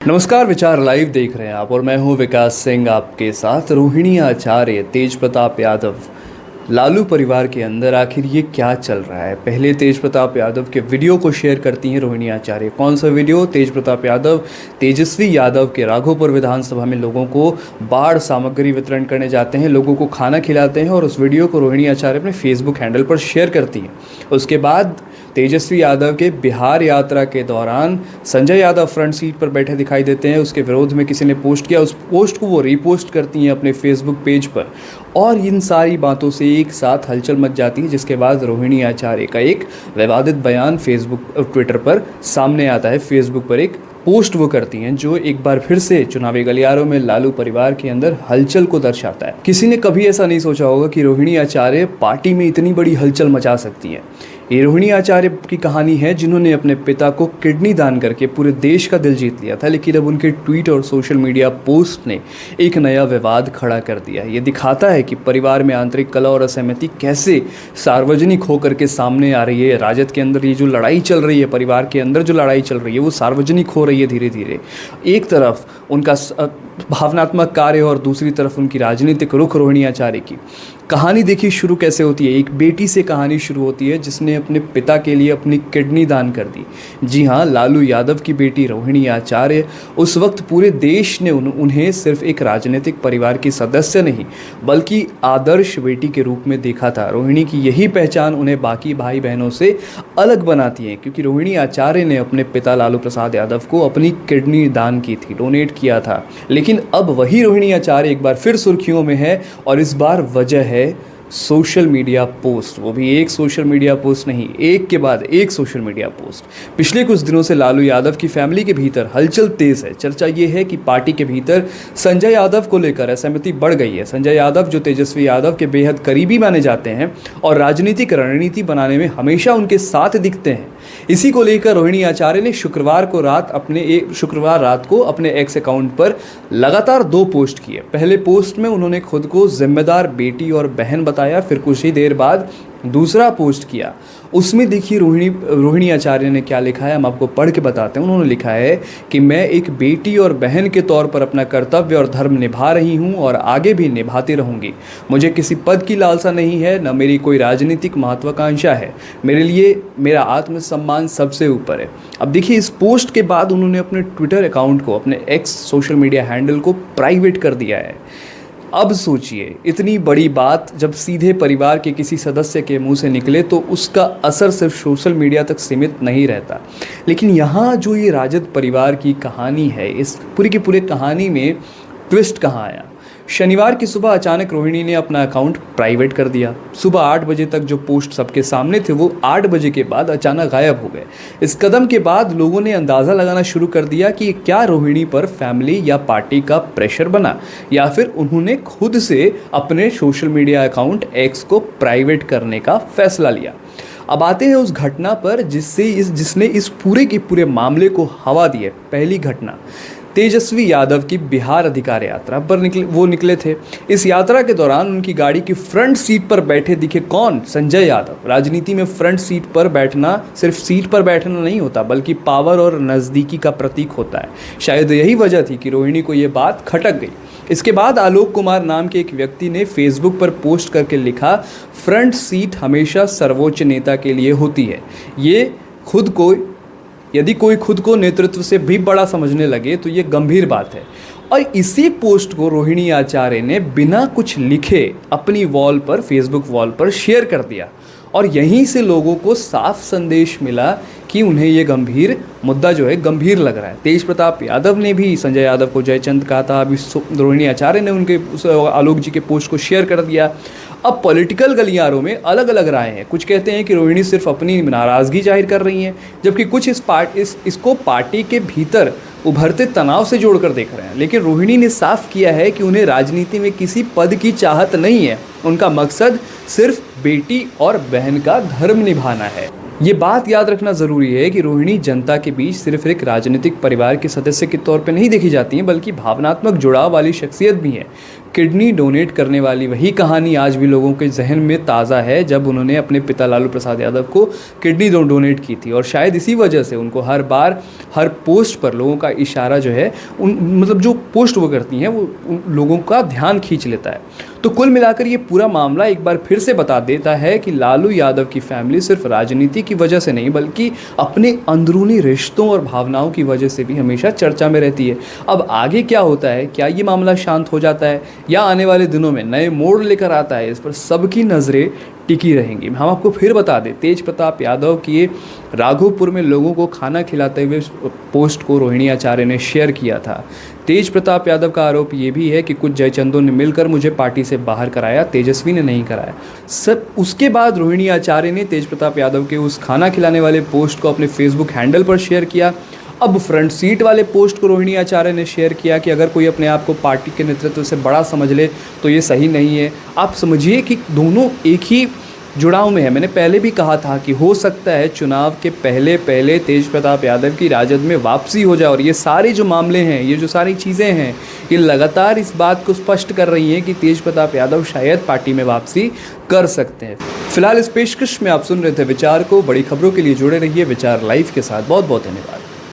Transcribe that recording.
नमस्कार, विचार लाइव देख रहे हैं आप और मैं हूं विकास सिंह आपके साथ। रोहिणी आचार्य, तेज प्रताप यादव, लालू परिवार के अंदर आखिर ये क्या चल रहा है। पहले तेज प्रताप यादव के वीडियो को शेयर करती हैं रोहिणी आचार्य। कौन सा वीडियो? तेज प्रताप यादव तेजस्वी यादव के राघोपुर विधानसभा में लोगों को बाढ़ सामग्री वितरण करने जाते हैं, लोगों को खाना खिलाते हैं और उस वीडियो को रोहिणी आचार्य अपने फेसबुक हैंडल पर शेयर करती हैं। उसके बाद तेजस्वी यादव के बिहार यात्रा के दौरान संजय यादव फ्रंट सीट पर बैठे दिखाई देते हैं। उसके विरोध में किसी ने पोस्ट किया, उस पोस्ट को वो रीपोस्ट करती हैं अपने फेसबुक पेज पर और इन सारी बातों से एक साथ हलचल मच जाती है। जिसके बाद रोहिणी आचार्य का एक विवादित बयान फेसबुक और ट्विटर पर सामने आता है। फेसबुक पर एक पोस्ट वो करती हैं जो एक बार फिर से चुनावी गलियारों में लालू परिवार के अंदर हलचल को दर्शाता है। किसी ने कभी ऐसा नहीं सोचा होगा कि रोहिणी आचार्य पार्टी में इतनी बड़ी हलचल मचा सकती हैं। ये रोहिणी आचार्य की कहानी है जिन्होंने अपने पिता को किडनी दान करके पूरे देश का दिल जीत लिया था, लेकिन अब उनके ट्वीट और सोशल मीडिया पोस्ट ने एक नया विवाद खड़ा कर दिया है। ये दिखाता है कि परिवार में आंतरिक कलह और असहमति कैसे सार्वजनिक होकर के सामने आ रही है। राजद के अंदर ये जो लड़ाई चल रही है, परिवार के अंदर जो लड़ाई चल रही है, वो सार्वजनिक हो रही है धीरे धीरे। एक तरफ उनका भावनात्मक कार्य और दूसरी तरफ उनकी राजनीतिक रुख। रोहिणी आचार्य की कहानी देखिए शुरू कैसे होती है। एक बेटी से कहानी शुरू होती है जिसने अपने पिता के लिए अपनी किडनी दान कर दी। जी हाँ, लालू यादव की बेटी रोहिणी आचार्य। उस वक्त पूरे देश ने उन्हें सिर्फ एक राजनीतिक परिवार की सदस्य नहीं बल्कि आदर्श बेटी के रूप में देखा था। रोहिणी की यही पहचान उन्हें बाकी भाई बहनों से अलग बनाती है, क्योंकि रोहिणी आचार्य ने अपने पिता लालू प्रसाद यादव को अपनी किडनी दान की थी, डोनेट किया था। लेकिन अब वही रोहिणी आचार्य एक बार फिर सुर्खियों में है और इस बार वजह है सोशल मीडिया पोस्ट। वो भी एक सोशल मीडिया पोस्ट नहीं, एक के बाद एक सोशल मीडिया पोस्ट। पिछले कुछ दिनों से लालू यादव की फैमिली के भीतर हलचल तेज है। चर्चा ये है कि पार्टी के भीतर संजय यादव को लेकर असहमति बढ़ गई है। संजय यादव जो तेजस्वी यादव के बेहद करीबी माने जाते हैं और राजनीतिक रणनीति बनाने में हमेशा उनके साथ दिखते हैं। इसी को लेकर रोहिणी आचार्य ने शुक्रवार रात को अपने एक्स अकाउंट पर लगातार 2 पोस्ट किए। पहले पोस्ट में उन्होंने खुद को जिम्मेदार बेटी और बहन बताया, फिर कुछ ही देर बाद दूसरा पोस्ट किया। उसमें देखिए रोहिणी आचार्य ने क्या लिखा है, हम आपको पढ़ के बताते हैं। उन्होंने लिखा है कि मैं एक बेटी और बहन के तौर पर अपना कर्तव्य और धर्म निभा रही हूं और आगे भी निभाती रहूंगी। मुझे किसी पद की लालसा नहीं है, न मेरी कोई राजनीतिक महत्वाकांक्षा है। मेरे लिए मेरा आत्मसम्मान सबसे ऊपर है। अब देखिए, इस पोस्ट के बाद उन्होंने अपने ट्विटर अकाउंट को, अपने एक्स सोशल मीडिया हैंडल को प्राइवेट कर दिया है। अब सोचिए, इतनी बड़ी बात जब सीधे परिवार के किसी सदस्य के मुंह से निकले तो उसका असर सिर्फ सोशल मीडिया तक सीमित नहीं रहता। लेकिन यहाँ जो ये राजद परिवार की कहानी है, इस पूरी की पूरी कहानी में ट्विस्ट कहाँ आया? शनिवार की सुबह अचानक रोहिणी ने अपना अकाउंट प्राइवेट कर दिया। सुबह 8 बजे तक जो पोस्ट सबके सामने थे वो 8 बजे के बाद अचानक गायब हो गए। इस कदम के बाद लोगों ने अंदाज़ा लगाना शुरू कर दिया कि क्या रोहिणी पर फैमिली या पार्टी का प्रेशर बना, या फिर उन्होंने खुद से अपने सोशल मीडिया अकाउंट एक्स को प्राइवेट करने का फैसला लिया। अब आते हैं उस घटना पर जिसने इस पूरे के पूरे मामले को हवा दी है। पहली घटना, तेजस्वी यादव की बिहार अधिकार यात्रा पर निकले थे। इस यात्रा के दौरान उनकी गाड़ी की फ्रंट सीट पर बैठे दिखे कौन? संजय यादव। राजनीति में फ्रंट सीट पर बैठना सिर्फ सीट पर बैठना नहीं होता बल्कि पावर और नज़दीकी का प्रतीक होता है। शायद यही वजह थी कि रोहिणी को ये बात खटक गई। इसके बाद आलोक कुमार नाम के एक व्यक्ति ने फेसबुक पर पोस्ट करके लिखा, फ्रंट सीट हमेशा सर्वोच्च नेता के लिए होती है। यदि कोई खुद को नेतृत्व से भी बड़ा समझने लगे तो ये गंभीर बात है। और इसी पोस्ट को रोहिणी आचार्य ने बिना कुछ लिखे अपनी वॉल पर, फेसबुक वॉल पर शेयर कर दिया और यहीं से लोगों को साफ संदेश मिला कि उन्हें ये गंभीर मुद्दा जो है गंभीर लग रहा है। तेज प्रताप यादव ने भी संजय यादव को जयचंद कहा था, अभी रोहिणी आचार्य ने उनके आलोक जी के पोस्ट को शेयर कर दिया। अब पॉलिटिकल गलियारों में अलग अलग राय हैं। कुछ कहते हैं कि रोहिणी सिर्फ अपनी नाराज़गी जाहिर कर रही हैं, जबकि कुछ इसको पार्टी के भीतर उभरते तनाव से जोड़कर देख रहे हैं। लेकिन रोहिणी ने साफ किया है कि उन्हें राजनीति में किसी पद की चाहत नहीं है। उनका मकसद सिर्फ बेटी और बहन का धर्म निभाना है। ये बात याद रखना ज़रूरी है कि रोहिणी जनता के बीच सिर्फ एक राजनीतिक परिवार के सदस्य के तौर पर नहीं देखी जाती हैं, बल्कि भावनात्मक जुड़ाव वाली शख्सियत भी हैं। किडनी डोनेट करने वाली वही कहानी आज भी लोगों के जहन में ताज़ा है, जब उन्होंने अपने पिता लालू प्रसाद यादव को किडनी डोनेट की थी। और शायद इसी वजह से उनको हर बार हर पोस्ट पर लोगों का इशारा जो है, मतलब जो पोस्ट वो करती हैं वो उन लोगों का ध्यान खींच लेता है। तो कुल मिलाकर ये पूरा मामला एक बार फिर से बता देता है कि लालू यादव की फैमिली सिर्फ राजनीति की वजह से नहीं, बल्कि अपने अंदरूनी रिश्तों और भावनाओं की वजह से भी हमेशा चर्चा में रहती है। अब आगे क्या होता है, क्या ये मामला शांत हो जाता है या आने वाले दिनों में नए मोड़ लेकर आता है, इस पर सबकी नज़रें टिकी रहेंगी। हम आपको फिर बता दें, तेज प्रताप यादव की राघोपुर में लोगों को खाना खिलाते हुए पोस्ट को रोहिणी आचार्य ने शेयर किया था। तेज प्रताप यादव का आरोप ये भी है कि कुछ जयचंदों ने मिलकर मुझे पार्टी से बाहर कराया, तेजस्वी ने नहीं कराया। सब उसके बाद रोहिणी आचार्य ने तेज प्रताप यादव के उस खाना खिलाने वाले पोस्ट को अपने फेसबुक हैंडल पर शेयर किया। अब फ्रंट सीट वाले पोस्ट को रोहिणी आचार्य ने शेयर किया कि अगर कोई अपने आप को पार्टी के नेतृत्व से बड़ा समझ ले तो ये सही नहीं है। आप समझिए कि दोनों एक ही जुड़ाव में है। मैंने पहले भी कहा था कि हो सकता है चुनाव के पहले पहले तेज प्रताप यादव की राजद में वापसी हो जाए, और ये सारे जो मामले हैं, ये जो सारी चीज़ें हैं, ये लगातार इस बात को स्पष्ट कर रही हैं कि तेज प्रताप यादव शायद पार्टी में वापसी कर सकते हैं। फिलहाल इस पेशकश में आप सुन रहे थे विचार को। बड़ी खबरों के लिए जुड़े रहिए विचार लाइव के साथ। बहुत बहुत धन्यवाद।